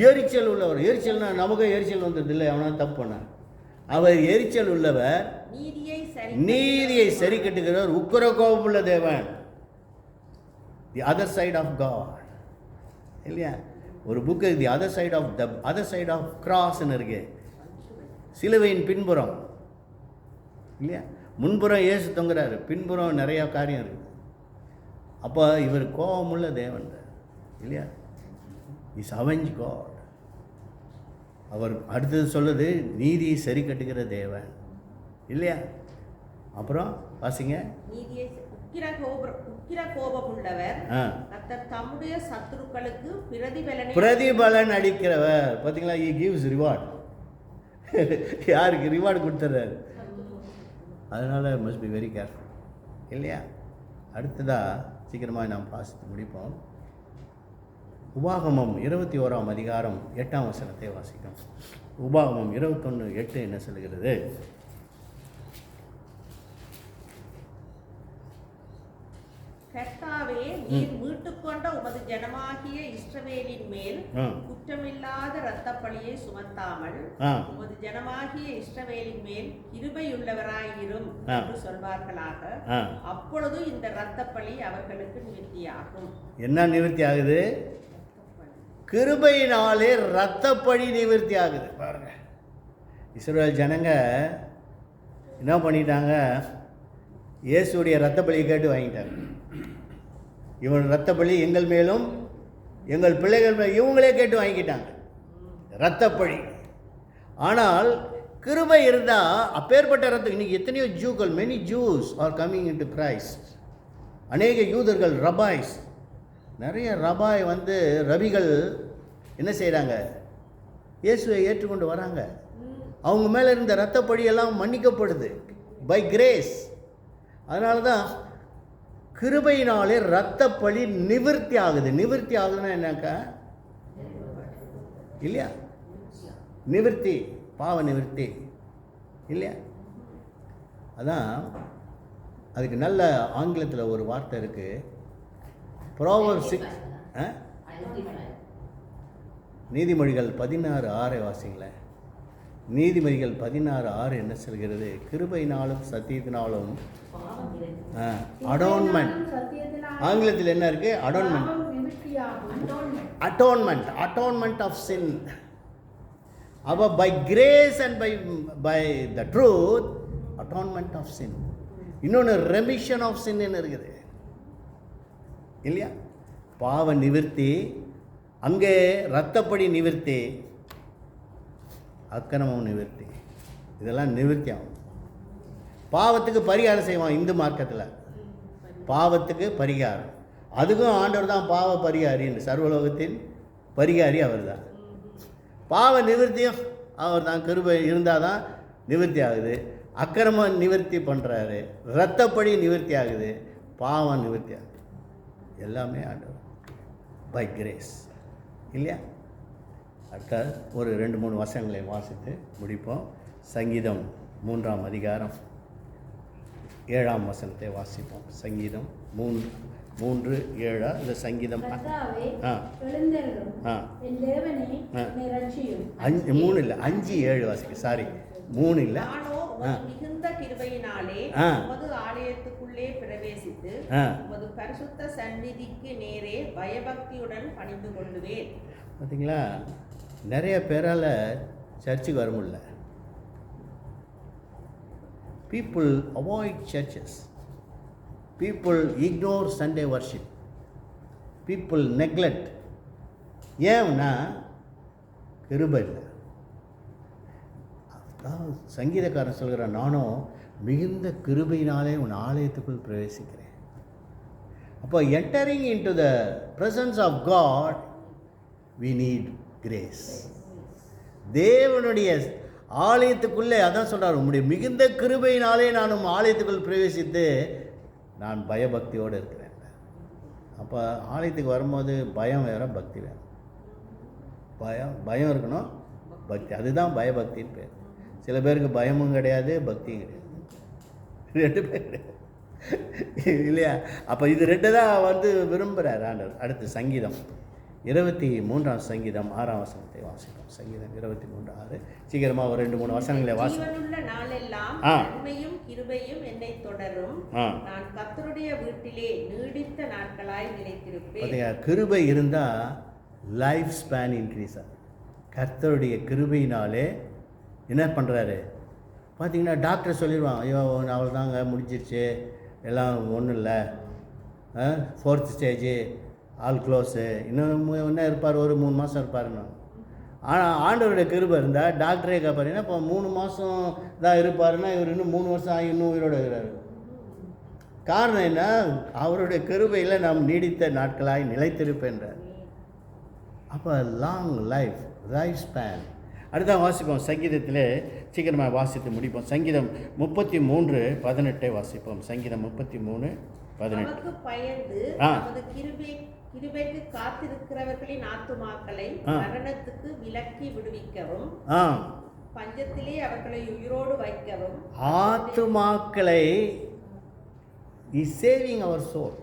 எரிச்சல் உள்ளவர். எரிச்சல்னா நமக்கு எரிச்சல் வந்தது இல்லை, அவனா தப்பு பண்ண. அவர் எரிச்சல் உள்ளவர், நீதியை சரி கட்டுகிறவர், உக்கிர கோபமுள்ள தேவன். The other side of God இல்லையா? ஒரு book the other side of கிராஸ்ன்னு இருக்கு, சிலுவையின் பின்புறம் இல்லையா? முன்புறம் இயேசு தொங்குறாரு, பின்புறம் நிறையா காரியம் இருக்குது. அப்போ இவர் கோபமுள்ள தேவன் இல்லையா? Is avenge God. அவர் அடுத்தது சொல்லுது நீதியை சரி கட்டுகிற தேவன் இல்லையா? அப்புறம் வாசிங்க. தம்முடைய சத்துருக்களுக்கு பிரதிபலன் அளிக்கிறவர். பார்த்தீங்களா? he gives reward. யாருக்கு ரிவார்டு கொடுத்துறாரு? அதனால் must be very careful இல்லையா? அடுத்ததாக சீக்கிரமாக நாம் வாசித்து முடிப்போம். உபாகமம் 21ஆம் அதிகாரம் 8ஆம் வசனத்தை வாசிக்கும். உபாகமம் 21:8 என்ன சொல்கிறது? கர்த்தாவே, நீர் மீட்டுக்கொண்ட உமது ஜனமாகிய இஸ்ரவேலின் மேல் குற்றமில்லாத இரத்தப் பழியை சுமத்தாமல் உமது ஜனமாகிய இஸ்ரவேலின் மேல் கிருபையுள்ளவராயிரும் என்று சொல்வார்களாக. அப்பொழுது இந்த இரத்தப் பழி அவர்களுக்கு நிவர்த்தியாகும். என்ன நிவர்த்தி ஆகுது? கிருபையினாலே இரத்தப்பழி நிவர்த்தி ஆகுது. பாருங்க, இஸ்ரவேல் ஜனங்க என்ன பண்ணிட்டாங்க? இயேசுடைய இரத்தப்பழியை கேட்டு வாங்கிட்டாங்க. இவன் இரத்தப்பழி எங்கள் மேலும் எங்கள் பிள்ளைகள் மேலும் இவங்களே கேட்டு வாங்கிக்கிட்டாங்க இரத்தப்பழி. ஆனால் கிருபை இருந்தால் அப்பேற்பட்ட ரத்தம். இன்றைக்கி எத்தனையோ ஜூக்கள், many Jews are coming into Christ. அநேக யூதர்கள், ரபாய்ஸ், நிறைய ரபாய் ரபிகள் என்ன செய்கிறாங்க? இயேசுவை ஏற்றுக்கொண்டு வராங்க. அவங்க மேலே இருந்த இரத்தப்பழியெல்லாம் மன்னிக்கப்படுது பை கிரேஸ். அதனால தான் கிருபையினாலே இரத்தப்பழி நிவர்த்தி ஆகுது. நிவர்த்தி ஆகுதுன்னா என்னக்கா இல்லையா? நிவர்த்தி, பாவ நிவர்த்தி இல்லையா? அதான் அதுக்கு நல்ல ஆங்கிலத்தில் ஒரு வார்த்தை இருக்குது, Proverbs 6. நீதிமொழிகள் 16:6 வாசிங்களேன். நீதிமொழிகள் 16:6 என்ன சொல்கிறது? கிருபையினாலும் சத்தியத்தினாலும் அடோன்மெண்ட். ஆங்கிலத்தில் என்ன இருக்கு? அடோன்மெண்ட். Atonement of sin. அப்போ by grace and by the truth, atonement of sin. இன்னொன்று ரெமிஷன் ஆஃப் சின் இருக்குது இல்லையா? பாவ நிவர்த்தி, அங்கே இரத்தப்படி நிவர்த்தி, அக்கிரமம் நிவர்த்தி. இதெல்லாம் நிவர்த்தி ஆகும். பாவத்துக்கு பரிகாரம் செய்வான் இந்து மார்க்கத்தில். பாவத்துக்கு பரிகாரம், அதுக்கும் ஆண்டவர் தான் பாவ பரிகாரி. சர்வலோகத்தின் பரிகாரி அவர் தான். பாவ நிவர்த்தியும் அவர் தான். கிருபை இருந்தால் தான் நிவர்த்தி ஆகுது. அக்கிரமம் நிவர்த்தி பண்ணுறாரு, இரத்தப்படி நிவர்த்தி ஆகுது, பாவம் நிவர்த்தி ஆகுது. எல்லாமே ஆண்டவர் பை கிரேஸ் இல்லையா? அடுத்த ஒரு 2-3 வசனங்களை வாசித்து முடிப்போம். சங்கீதம் 3ஆம் அதிகாரம் 7ஆம் வசனத்தை வாசிப்போம். சங்கீதம் 3:7. இந்த சங்கீதம் 3 இல்லை 5:7 வாசிக்க. சாரி, 3 இல்லை. மிகுந்த கிருபையினாலே உமது ஆலயத்துக்குள்ளே பிரவேசித்து உமது பரிசுத்த சந்நிதிக்கு நேரே பயபக்தியுடன் பணிந்து கொள்ளுவேன். பார்த்தீங்களா? நிறைய பேரால் சர்ச்சுக்கு வர முடியல. People avoid churches. People ignore Sunday worship. People neglect ஏன்னா கிருபை இல்லை. அதான் சங்கீதக்காரன் சொல்கிறான், நானும் மிகுந்த கிருபையினாலே உன் ஆலயத்துக்குள் பிரவேசிக்கிறேன். அப்போ entering into the presence of God we need grace. தேவனுடைய ஆலயத்துக்குள்ளே அதான் சொல்கிறார், உங்களுடைய மிகுந்த கிருபையினாலே நான் உன் ஆலயத்துக்குள் பிரவேசித்து நான் பயபக்தியோடு இருக்கிறேன். அப்போ ஆலயத்துக்கு வரும்போது பயம் வேறு, பக்தி வேறு. பயம் இருக்கணும், பக்தி, அதுதான் பயபக்தின்னு பேர். சில பேருக்கு பயமும் கிடையாது, பக்தியும் கிடையாது, ரெண்டு பேர் கிடையாது இல்லையா? அப்போ இது ரெண்டு தான் விரும்புகிறார் ஆண்டவர். அடுத்து சங்கீதம் 23 சங்கீதம் 6 வசனத்தை வாசிப்போம். சங்கீதம் 23:6. சீக்கிரமாக ஒரு 2-3 வசனங்களை ஜீவனுள்ள நாளெல்லாம் நன்மையும் கிருபையும் என்னை தொடரும். நான் கர்த்தருடைய வீட்டிலே நீடித்த நாட்களாய் நிலைத்திருப்பேன். கிருபை இருந்தால் லைஃப் ஸ்பேன் இன்க்ரீஸ் ஆகும். கர்த்தருடைய கிருபையினாலே என்ன பண்ணுறாரு பார்த்தீங்கன்னா, டாக்டர் சொல்லிடுவான், ஐயோ அவள் தாங்க முடிஞ்சிருச்சு, எல்லாம் ஒன்றும் இல்லை, 4th ஸ்டேஜ், ஆல் க்ளோஸு, இன்னும் என்ன இருப்பார், ஒரு 3 மாதம் இருப்பாருன்னு. ஆனால் ஆண்டவருடைய கிருபை இருந்தால் டாக்டரே கேட்பாருன்னா, இப்போ 3 மாதம் தான் இருப்பாருன்னா இவர் இன்னும் 3 வருஷம் ஆகி இன்னும் உயிரோடு இருக்கிறாரு. காரணம் என்ன? அவருடைய கிருபையில் நாம் நீடித்த நாட்களாய் நிலைத்திருப்பேன்றார். அப்போ லாங் லைஃப் ஸ்பேன். அடுத்த வாசிப்போம். சங்கீதத்தில் சீக்கிரமாக வாசித்து முடிப்போம். சங்கீதம் 33:18 வாசிப்போம். சங்கீதம் 33:18. பயந்து நமது கிருபைக்கு காத்திருக்கிறவர்களின் ஆத்துமாக்களை மரணத்துக்கு விலக்கி விடுவிக்கவும், பஞ்சத்திலே அவர்களை உயிரோடு வைக்கவும். ஆத்துமாக்களை is saving our soul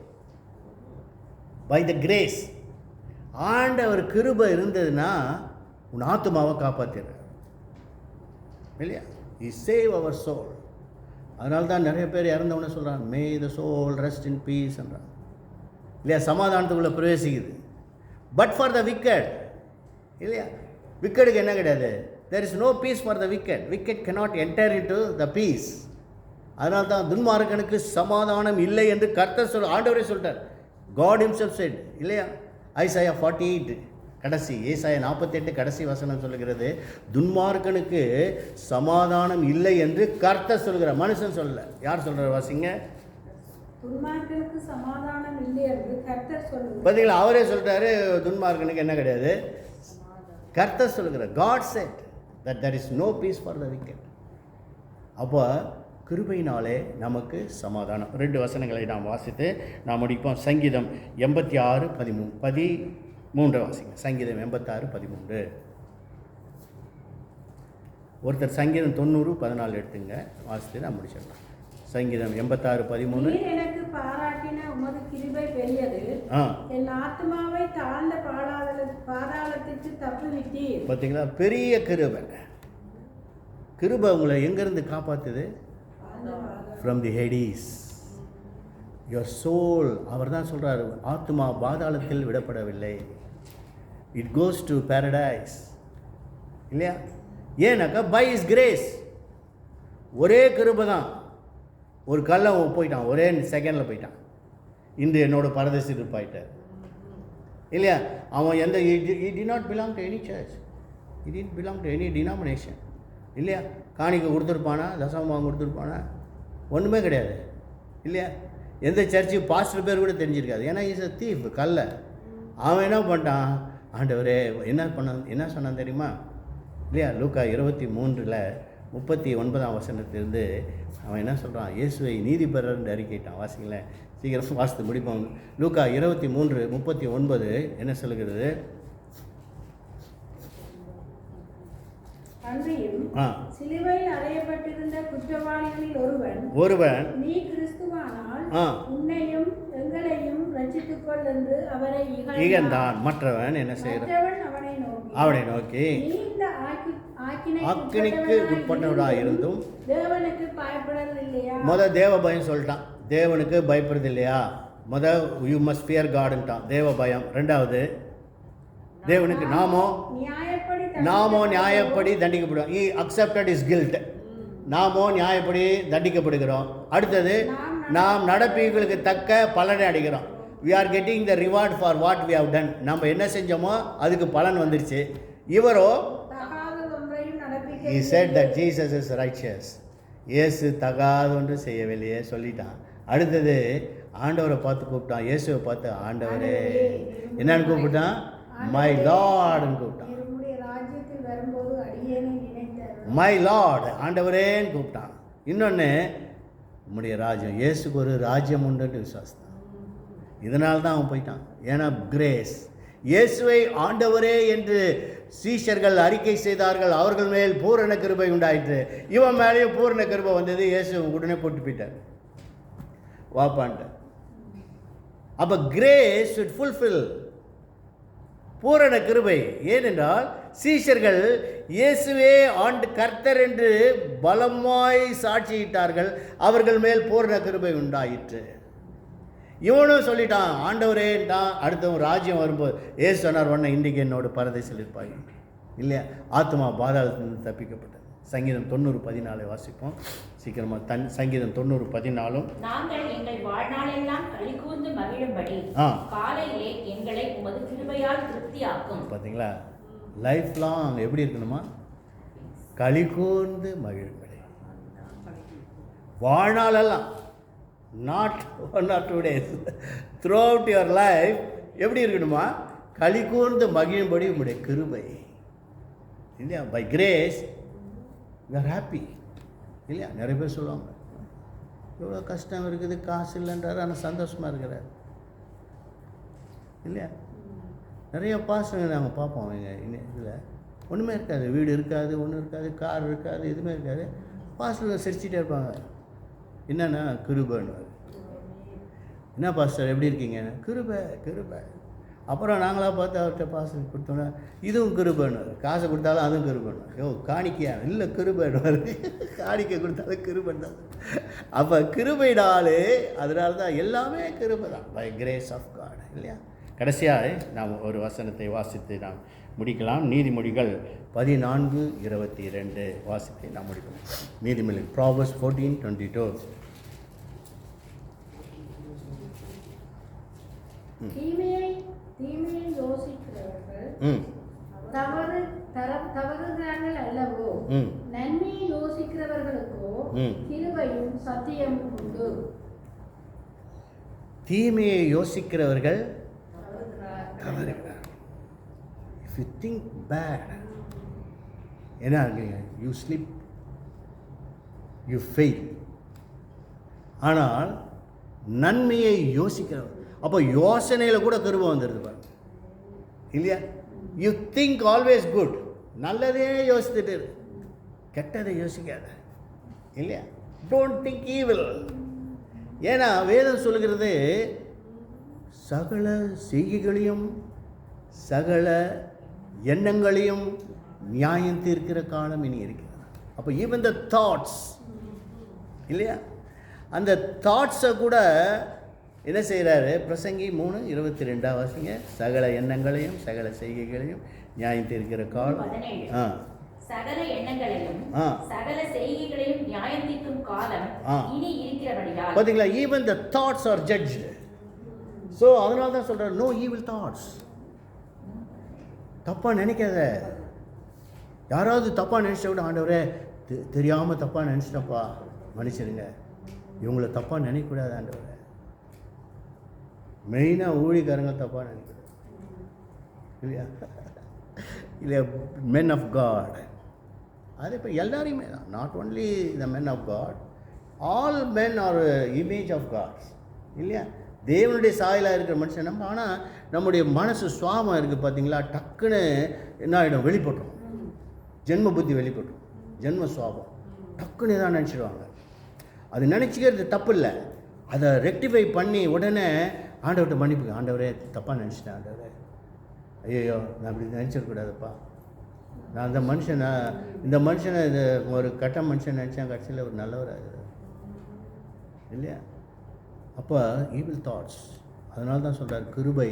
by the grace. ஆண்டவர் கிருபை இருந்ததுன்னா உன் ஆத்துமாவை காப்பாற்றிடுறார் இல்லையா? Is save our soul. அதனால தான் நிறைய பேர் இறந்தவொன்னே சொல்கிறாங்க, மே த சோல் ரெஸ்ட் இன் பீஸ்ன்றாங்க இல்லையா? சமாதானத்துக்குள்ளே பிரவேசிக்குது. பட் ஃபார் த விக்கெட் இல்லையா? விக்கெட்டுக்கு என்ன கிடையாது? There is no peace for the wicked. Wicked cannot enter into the peace. அதனால தான் துன்மார்க்கனுக்கு சமாதானம் இல்லை என்று கர்த்தர் ஆண்டவரே சொல்லிட்டார். காட் himself said இல்லையா? ஐசாயா 48 கடைசி, ஏசாயா 48 கடைசி வசனம் சொல்லுகிறது, துன்மார்க்கனுக்கு சமாதானம் இல்லை என்று கர்த்தர் சொல்கிறார், மனுஷன் சொல்லல. யார் சொல்கிறார்? வாசிங்க. துன்மார்க்கனுக்கு சமாதானம் இல்லை என்று கர்த்தர் சொல்லுகிறார். பார்த்தீங்களா? அவரே சொல்லிட்டாரு, துன்மார்க்கனுக்கு என்ன கிடையாது, கர்த்தர் சொல்லுகிறார். God said that there is no peace for the wicked. அப்போ கிருபையினாலே நமக்கு சமாதானம். 2 வசனங்களை நாம் வாசித்து நாம் முடிப்போம். சங்கீதம் 86:13 வாசிங்க. சங்கீதம் 86:13. ஒருத்தர் சங்கீதம் 90:14 எடுத்துங்க, வாசித்து நான் முடிச்சிடலாம். சங்கீதம் 86:13. எனக்கு பாராட்டின உமது கிருபை பெரியது, என் ஆத்மாவை தாழ்ந்த பாதாளத்திற்கு தப்புவித்தீர். பார்த்தீங்களா? பெரிய கிருபை. கிருபை உங்களை எங்கேருந்து காப்பாற்றுது? From the Hades. Your soul, அவர் தான் சொல்கிறார், ஆத்மா பாதாளத்தில் விடப்படவில்லை, இட் கோஸ் டு பேரடைஸ் இல்லையா? ஏன்னாக்கா பை இஸ் கிரேஸ். ஒரே கிருபை தான். ஒரு கல்லை போயிட்டான், ஒரே செகண்டில் போயிட்டான். இன்று என்னோட பரதேசி இருப்பாயிட்டார் இல்லையா? அவன் எந்த he did not belong to any church, he didn't belong to any denomination இல்லையா? காணிக்கை கொடுத்துருப்பானா, தசமம் கொடுத்துருப்பானா, ஒன்றுமே கிடையாது இல்லையா? எந்த சர்ச்சு பாஸ்டர் பேர் கூட தெரிஞ்சிருக்காது. ஏன்னா இஸ் அ தீஃப், கல்ல. அவன் என்ன பண்ணிட்டான்? ஆண்டவரே என்ன சொன்னான் தெரியுமா இல்லையா? லூக்கா 23:39 வசனத்திலிருந்து அவன் என்ன சொல்கிறான்? இயேசுவை நீதிபரர்னு அறிக்கைட்டான். வாசிங்களேன், சீக்கிரம் வாசித்து முடிப்போம். லூக்கா 23:39 என்ன சொல்லுகிறது? அன்றியும் சிலுவையில் அறையப்பட்டிருந்த குற்றவாளிகளில் ஒருவன் நீ கிறிஸ்துவானால் உன்னையும் எங்களையும் ரட்சித்துக் கொள் என்று அவரை இகழ்ந்தான். மற்றவன் என்ன செய்கிறான்? அவனை நோக்கி நீ இந்த ஆக்கினைக்கு உட்பட்டவனாக இருந்தும் தேவனுக்கு பயப்படுறது இல்லையா? தேவ பயம் சொல்லிட்டான். தேவனுக்கு பயப்படுறது இல்லையா? யூ மஸ்ட் ஃபியர் காட்ன்ட்டான், தேவ பயம். 2வது, தேவனுக்கு நாமோ நியாயப்படி தண்டிக்கப்படுவோம். ஈ அக்செப்டட் இஸ் கில்ட். நாமோ நியாயப்படி தண்டிக்கப்படுகிறோம். அடுத்தது, நாம் நடப்பீர்களுக்கு தக்க பலனை அடைகிறோம். we are getting the reward for what we have done. நம்ம என்ன செஞ்சோமோ அதுக்கு பலன் வந்துருச்சு. இவரோ தகாத ஒன்றையும் நடப்பிக்க he said that Jesus is righteous. இயேசு தகாத ஒன்று செய்யவில்லையே சொல்லிட்டான். அடுத்தது ஆண்டவரை பார்த்து கூப்பிட்டான். இயேசுவை பார்த்து ஆண்டவரே என்னன்னு கூப்பிட்டான்? மை லார்டுன்னு கூப்பிட்டான். உம்முடைய ராஜ்யத்தில் வரும்போது அடியேனை நினைத்தார். மை லார்ட் ஆண்டவரேன்னு கூப்பிட்டான். இன்னொன்று உம்முடைய ராஜ்யம், இயேசுக்கு ஒரு ராஜ்யம் உண்டுன்னு விசுவாசம். இதனால தான் அவன் போயிட்டான். ஏன்னா கிரேஸ், இயேசுவை ஆண்டவரே என்று சீஷர்கள் அறிக்கை செய்தார்கள். அவர்கள் மேல் பூரண கிருபை உண்டாயிற்று. இவன் மேலேயும் பூரண கிருபை வந்தது. இயேசு உடனே போட்டு போயிட்டார், வாப்பான்ட்ட. அப்போ கிரேஸ் should fulfill பூரண கிருபை. ஏனென்றால் சீஷர்கள் இயேசுவே கர்த்தர் என்று பலமாய் சாட்சியிட்டார்கள். அவர்கள் மேல் பூரண கிருபை உண்டாயிற்று. இவனும் சொல்லிட்டான் ஆண்டவரேன்ட்டான். அடுத்தவன் ராஜ்யம் வரும்போது ஏசு சொன்னார், உடனே இன்றைக்கு என்னோட பரதேசில் இருப்பாங்க இல்லையா? ஆத்மா பாதாளத்திலிருந்து தப்பிக்கப்பட்டது. சங்கீதம் 90:14 வாசிப்போம் சீக்கிரமாக. சங்கீதம் 90:14. நாங்கள் எங்கள் வாழ்நாளெல்லாம் களிகூர்ந்து மகிழும்படி காலையிலே எங்களை உமது கிருபையால் திருப்தியாக்கும். பார்த்தீங்களா? லைஃப் லாங் எப்படி இருக்கணுமா? களிகூர்ந்து மகிழும்படி வாழ்நாளெல்லாம், not 1 or 2 days, throughout your life எப்படி இருக்கணுமா? களிகூர்ந்து மகிழும்படி உங்களுடைய கிருபை இல்லையா? By grace we are happy இல்லையா? நிறைய பேர் சொல்லுவாங்க எவ்வளோ கஷ்டம் இருக்குது, காசு இல்லைன்றார், ஆனால் சந்தோஷமாக இருக்கிறார் இல்லையா? நிறைய பாசங்க நாங்கள் பார்ப்போம். எங்கள் இதில் ஒன்றுமே இருக்காது, வீடு இருக்காது, ஒன்றும் இருக்காது, கார் இருக்காது, எதுவுமே இருக்காது. பாஸ்டர் சிரிச்சிட்டே இருப்பாங்க. என்னன்னா கிருபைன்னு. என்ன பாஸ்டர் எப்படி இருக்கீங்க? கிருபை கிருபை. அப்புறம் நாங்களாக பார்த்து அவர்கிட்ட பாஸ்டர் கொடுத்தோன்னா இதுவும் கிருபைன்னு. காசை கொடுத்தாலும் அதுவும் கிருபைன்னு. ஐயோ காணிக்கையா? இல்லை கிருபைன்னு. காணிக்கை கொடுத்தாலும் கிருபைன்னு. அப்போ கிருபைனாலே அதனால தான் எல்லாமே கிருபை தான். பை கிரேஸ் ஆஃப் காட் இல்லையா? கடைசியாக நாம் ஒரு வசனத்தை வாசித்து நாம் முடிக்கலாம். நீதிமொழிகள் 14:22 வாசித்து நாம் முடிக்கலாம். நீதிமொழி Proverbs 14:22. தீமையை யோசிக்கிறவர்கள் தவறுகிறார்கள் அல்லவோ? நன்மையை யோசிக்கிறவர்களுக்கோ கிருபையும் சத்தியமும் உண்டு. தீமையை யோசிக்கிறவர்கள் தவறுகிறார்கள். If you think bad, என்ன ஆகுங்க? You slip, you fail. ஆனால் நன்மையை யோசிக்கிறவர், அப்போ யோசனையில் கூட கிருபை வந்துடுது பாருங்க இல்லையா? யூ திங்க் ஆல்வேஸ் குட், நல்லதே யோசித்துட்டு கெட்டதை யோசிக்காத இல்லையா? Don't think evil. ஏன்னா வேதம் சொல்லுகிறது சகல செய்கைகளையும் சகல எண்ணங்களையும் நியாயம் தீர்க்கிற காலம் இனி இருக்கிறது. அப்போ ஈவன் த தாட்ஸ் இல்லையா? அந்த தாட்ஸை கூட என்ன செய்கிறாரு? பிரசங்கி 3:22 வாசிங்க. சகல எண்ணங்களையும் சகல செய்கைகளையும் நியாயம் தீர்க்கிற காலம். சகல எண்ணங்களையும் சகல செய்கைகளையும் நியாயம் தீர்க்கும் காலம் இனி இருக்கிறபடியால். பார்த்தீங்களா? Even the thoughts are judged. So அதனால தான் சொல்கிறார், நோ ஈவில் தாட்ஸ். தப்பாக நினைக்காத. யாராவது தப்பாக நினச்ச விட, ஆண்டவரே தெரியாமல் தப்பாக நினச்சிட்டப்பா மன்னிச்சிடுங்க, இவங்கள தப்பாக நினைக்கக்கூடாது ஆண்டவரே. மெயினாக ஊழிக்காரங்க தப்பாக நினைக்கிறது இல்லையா? இல்லை மென் ஆஃப் காட். அது இப்போ எல்லாரையுமே தான், not only the men of God, all men are image of gods இல்லையா? தேவனுடைய சாயலாக இருக்கிற மனுஷன் நம்ம. ஆனால் நம்முடைய மனசு சுவாபம் இருக்குது பார்த்தீங்களா? டக்குன்னு என்ன ஆகிடும்? வெளிப்பட்டுரும். ஜென்ம புத்தி வெளிப்பட்டுரும். ஜென்ம சுவாபம் டக்குன்னு தான் நினச்சிடுவாங்க. அது நினச்சிக்கிறது தப்பு இல்லை. அதை ரெக்டிஃபை பண்ணி உடனே ஆண்டவர்கிட்ட மன்னிப்பு, ஆண்டவரே தப்பாக நினச்சிட்டேன் ஆண்டவரே, ஐயோ நான் அப்படி நினச்சிடக்கூடாதுப்பா, நான் அந்த மனுஷனை இந்த மனுஷனை இது ஒரு கட்ட மனுஷன் நினச்சேன், கடைசியில் ஒரு நல்லவராக இல்லையா? அப்போ ஈவில் தாட்ஸ். அதனால தான் சொல்கிறார், கிருபை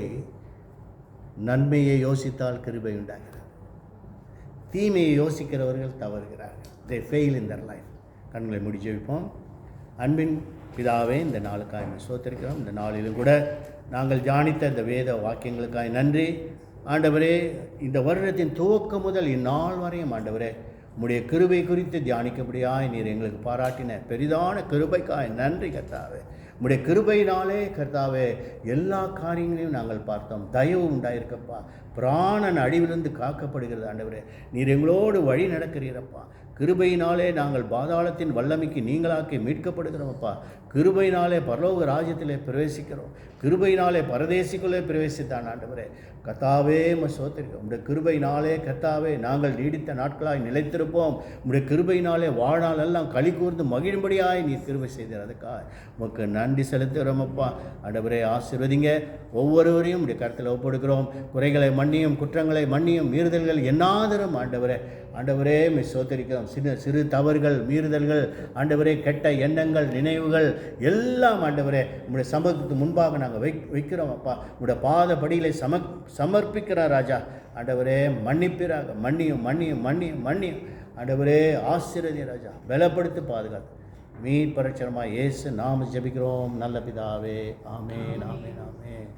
நன்மையை யோசித்தால் கிருபை உண்டாகிறது, தீமையை யோசிக்கிறவர்கள் தவறுகிறார்கள். தே ஃபெயில் இன் தர் லைஃப். கண்களை முடி ஜெபிப்போம். அன்பின் பிதாவே, இந்த நாளுக்காக சோத்திருக்கிறோம். இந்த நாளிலும் கூட நாங்கள் தியானித்த இந்த வேத வாக்கியங்களுக்காக நன்றி ஆண்டவரே. இந்த வருடத்தின் துவக்கம் முதல் இந்நாள் வரையும் ஆண்டவரே உம்முடைய கிருபை குறித்து தியானிக்கப்படியாய் நீர் எங்களுக்கு பாராட்டின பெரிதான கிருபைக்காய் நன்றி கர்த்தாவே. உம்முடைய கிருபையினாலே கர்த்தாவே எல்லா காரியங்களையும் நாங்கள் பார்த்தோம். தயவு உண்டாயிருக்கப்பா. பிராணன் அழிவிலிருந்து காக்கப்படுகிறது ஆண்டவரே. நீர் எங்களோடு வழி நடக்கிறீரப்பா. கிருபையினாலே நாங்கள் பாதாளத்தின் வல்லமைக்கு நீங்களாக்கி மீட்கப்படுகிறோமப்பா. கிருபையினாலே பரலோக ராஜ்யத்திலே பிரவேசிக்கிறோம். கிருபையினாலே பரதேசிக்குள்ளே பிரவேசித்தான் ஆண்டவரே. கர்த்தாவே சோத்திரிக்கிறோம். உடைய கிருபையினாலே கர்த்தாவே நாங்கள் நீடித்த நாட்களாய் நிலைத்திருப்போம். உடைய கிருபையினாலே வாழ்நாள் எல்லாம் களி கூர்ந்து மகிழும்படியாய் நீ கிருபை செய்தார். அதுக்காக உமக்கு நன்றி செலுத்துகிறோமப்பா. ஆண்டவரே ஆசீர்வதிங்க. ஒவ்வொருவரையும் உடைய கருத்தில் ஒப்படுக்கிறோம். குறைகளை மன்னியும், குற்றங்களை மன்னியும், மீறுதல்கள் என்னாதரும் ஆண்டவரே. ஆண்டவரே சோத்தரிக்கிறோம். சிறு தவறுகள், மீறுதல்கள் ஆண்டவரே, கெட்ட எண்ணங்கள், நினைவுகள் எல்லாம் ஆண்டவரே உங்களுடைய சமூகத்துக்கு முன்பாக நாங்கள் வைக்கிறோம் அப்பா. உங்களுடைய பாத படிகளை சமர்ப்பிக்கிறோம் ராஜா. ஆண்டவரே மன்னிப்பிறாக. மன்னியும் மன்னியும் மன்னியும் மன்னியும் ஆண்டவரே. ஆசீர்வதி ராஜா. பலப்படுத்தி பாதுகாத்து மீட்பரட்சரமாக இயேசு நாம ஜெபிக்கிறோம் நல்ல பிதாவே. ஆமென் ஆமென் ஆமென்.